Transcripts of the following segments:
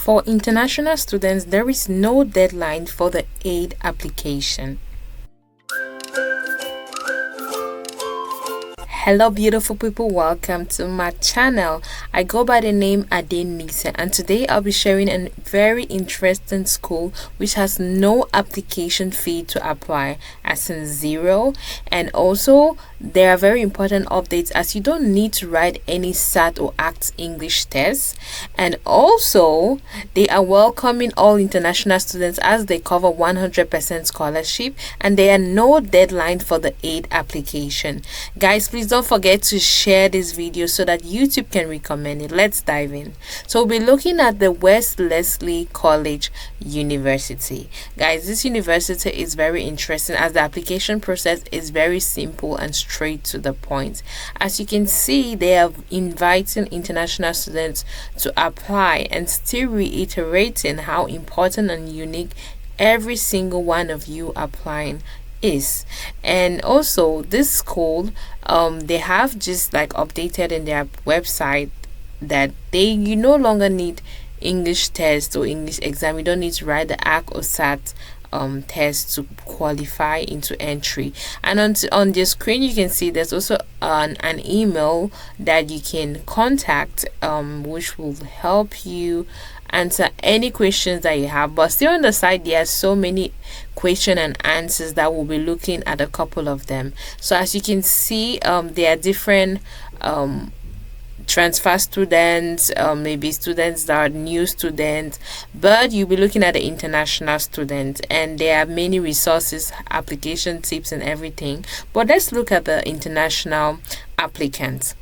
For international students, there is no deadline for the aid application. Hello beautiful people, welcome to my channel. I go by the name Adenisa, and today I'll be sharing a very interesting school which has no application fee to apply, as in zero. And also there are very important updates, as you don't need to write any SAT or ACT English tests. And also they are welcoming all international students as they cover 100% scholarship, and there are no deadline for the aid application. Guys, please don't forget to share this video so that YouTube can recommend it. Let's dive in. So we'll be looking at the Wesley College University. Guys, this university is very interesting as the application process is very simple and straight to the point. As you can see, they are inviting international students to apply and still reiterating how important and unique every single one of you applying is. And also this school, they have just like updated in their website that you no longer need English test or English exam. You don't need to write the ACT or SAT test to qualify into entry. And on the screen you can see there's also an email that you can contact, which will help you answer any questions that you have. But still on the side there are so many question and answers that we'll be looking at a couple of them. So as you can see, there are different transfer students, maybe students that are new students, but you'll be looking at the international students, and there are many resources, application tips and everything. But let's look at the international applicants.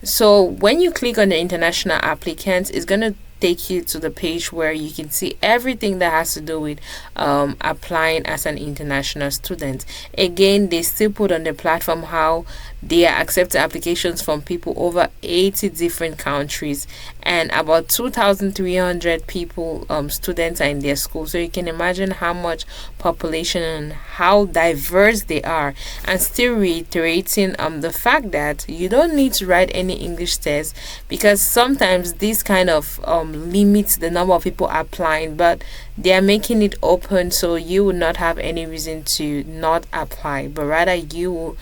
So when you click on the international applicants, it's going to take you to the page where you can see everything that has to do with applying as an international student. Again, they still put on the platform how they are accepting applications from people over 80 different countries, and about 2,300 people, students, are in their school. So you can imagine how much population and how diverse they are, and still reiterating the fact that you don't need to write any English test, because sometimes this kind of limits the number of people applying, but they are making it open so you will not have any reason to not apply, but rather you will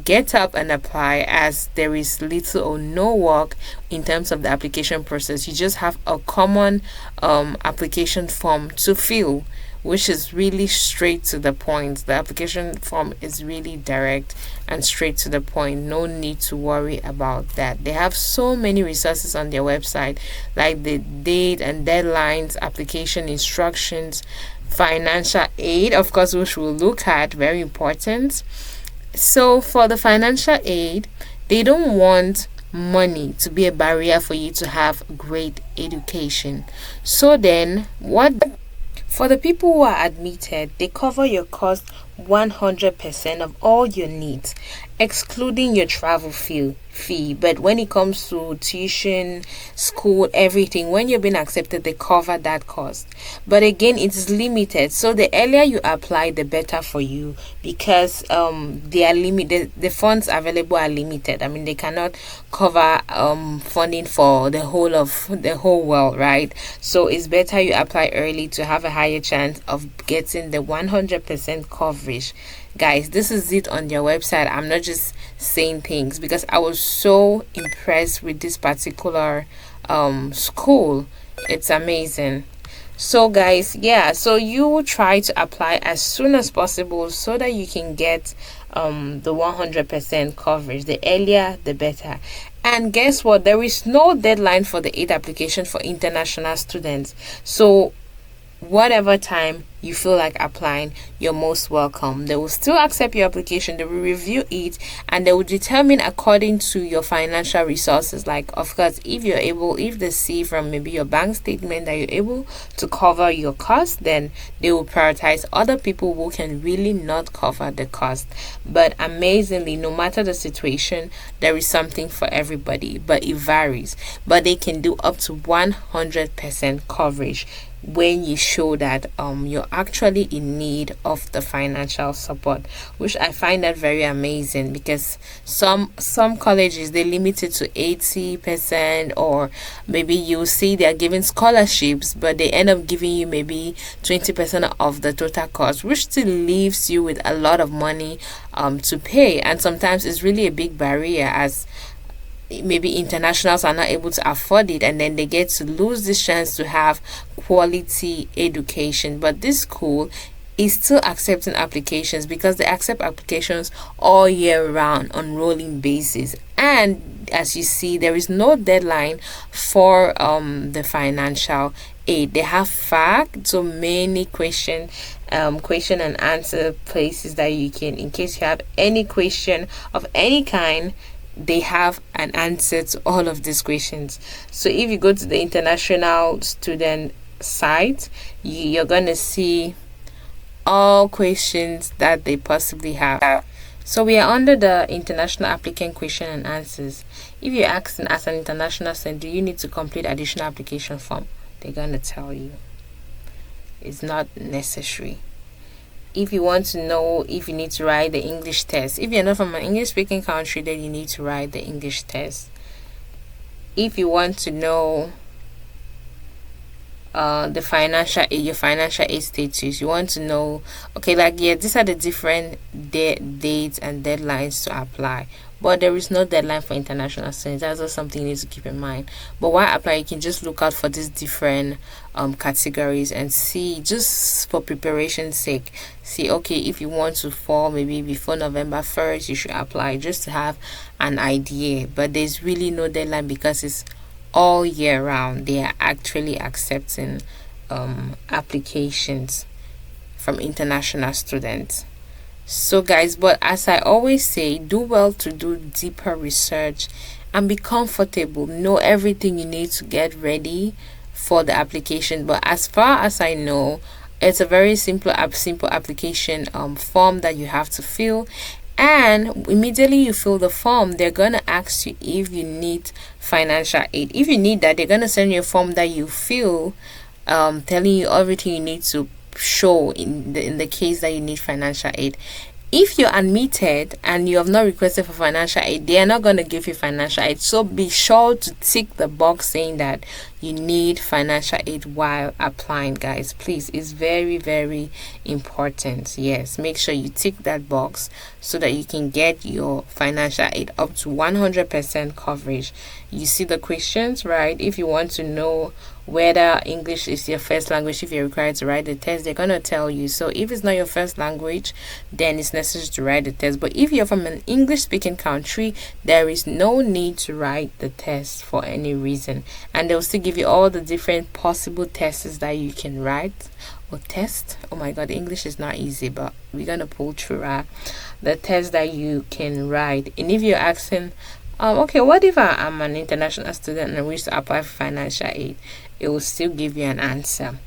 get up and apply, as there is little or no work in terms of the application process. You just have a common application form to fill, which is really straight to the point. The application form is really direct and straight to the point. No need to worry about that. They have so many resources on their website, like the date and deadlines, application instructions, financial aid, of course, which we'll look at, very important. So for the financial aid, they don't want money to be a barrier for you to have great education. So then for the people who are admitted, they cover your cost 100% of all your needs, excluding your travel fee. But when it comes to tuition, school, everything, when you're being accepted, they cover that cost. But again, it is limited, so the earlier you apply, the better for you, because they are limited. The funds available are limited. I mean, they cannot cover funding for the whole world, right? So it's better you apply early to have a higher chance of getting the 100% coverage. Guys, this is it on their website. I'm not just saying things, because I was so impressed with this particular school. It's amazing. So guys, yeah, so you will try to apply as soon as possible so that you can get the 100% coverage. The earlier the better. And guess what, there is no deadline for the aid application for international students. So whatever time you feel like applying, you're most welcome. They will still accept your application, they will review it, and they will determine according to your financial resources. Like, of course, if they see from maybe your bank statement that you're able to cover your cost, then they will prioritize other people who can really not cover the cost. But amazingly, no matter the situation, there is something for everybody, but it varies. But they can do up to 100% coverage when you show that your actually in need of the financial support, which I find that very amazing, because some colleges, they limit it to 80%, or maybe you see they're giving scholarships, but they end up giving you maybe 20% of the total cost, which still leaves you with a lot of money to pay. And sometimes it's really a big barrier, as maybe internationals are not able to afford it, and then they get to lose this chance to have quality education. But this school is still accepting applications, because they accept applications all year round on rolling basis. And as you see, there is no deadline for the financial aid. They have fact, so many question and answer places that you can, in case you have any question of any kind, they have an answer to all of these questions. So if you go to the international student site, you're gonna see all questions that they possibly have. So we are under the international applicant question and answers. If you're asking as an international student, do you need to complete additional application form, they're gonna tell you it's not necessary. If you want to know if you need to write the English test, if you're not from an English speaking country, then you need to write the English test. If you want to know the financial aid, your financial aid status, you want to know, okay, like, yeah, these are the different dates and deadlines to apply, but there is no deadline for international students. That's just something you need to keep in mind. But while applying, you can just look out for these different categories and see, just for preparation's sake, see, okay, if you want to fall maybe before November 1st, you should apply, just to have an idea. But there's really no deadline, because it's all year round. They are actually accepting applications from international students. So guys, but as I always say, do well to do deeper research and be comfortable. Know everything you need to get ready for the application. But as far as I know, it's a very simple application form that you have to fill. And immediately you fill the form, they're gonna ask you if you need financial aid. If you need that, they're gonna send you a form that you fill, telling you everything you need to show in the case that you need financial aid. If you're admitted and you have not requested for financial aid, they are not going to give you financial aid. So be sure to tick the box saying that you need financial aid while applying, guys. Please, it's very, very important. Yes, make sure you tick that box so that you can get your financial aid up to 100% coverage. You see the questions, right? If you want to know whether English is your first language, if you're required to write the test, they're going to tell you. So if it's not your first language, then it's necessary to write the test. But if you're from an English speaking country, there is no need to write the test for any reason, and they'll still give you all the different possible tests that you can write or test. Oh my god, English is not easy, but we're gonna pull through the test that you can write. And if you're asking, okay, what if I'm an international student and I wish to apply for financial aid, it will still give you an answer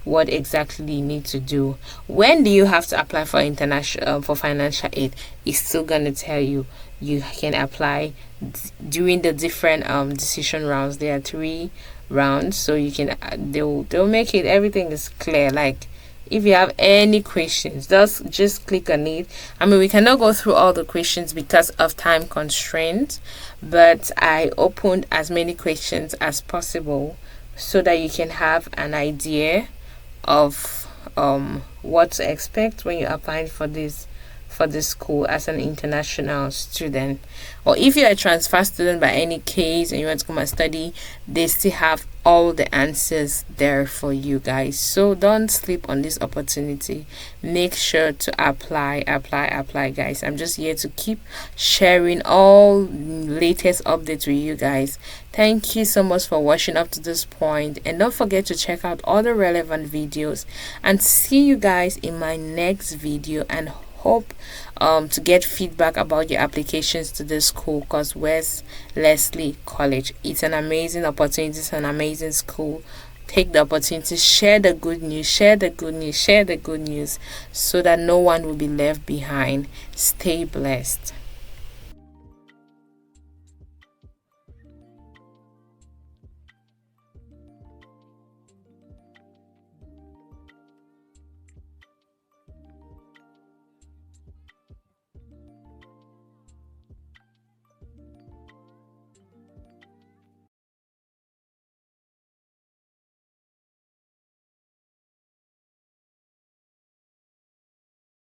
what exactly you need to do. When do you have to apply for international for financial aid? It's still gonna tell you. You can apply during the different decision rounds. There are 3 rounds, so you can they'll make it, everything is clear. Like, if you have any questions, just click on it. I mean, we cannot go through all the questions because of time constraints, but I opened as many questions as possible so that you can have an idea of what to expect when you're applying for this school as an international student. Or if you're a transfer student by any case and you want to come and study, they still have all the answers there for you guys. So don't sleep on this opportunity. Make sure to apply, guys. I'm just here to keep sharing all latest updates with you guys. Thank you so much for watching up to this point, and don't forget to check out other relevant videos, and see you guys in my next video. And hope to get feedback about your applications to this school, because West Leslie College, it's an amazing opportunity, it's an amazing school. Take the opportunity, share the good news, share the good news, so that no one will be left behind. Stay blessed.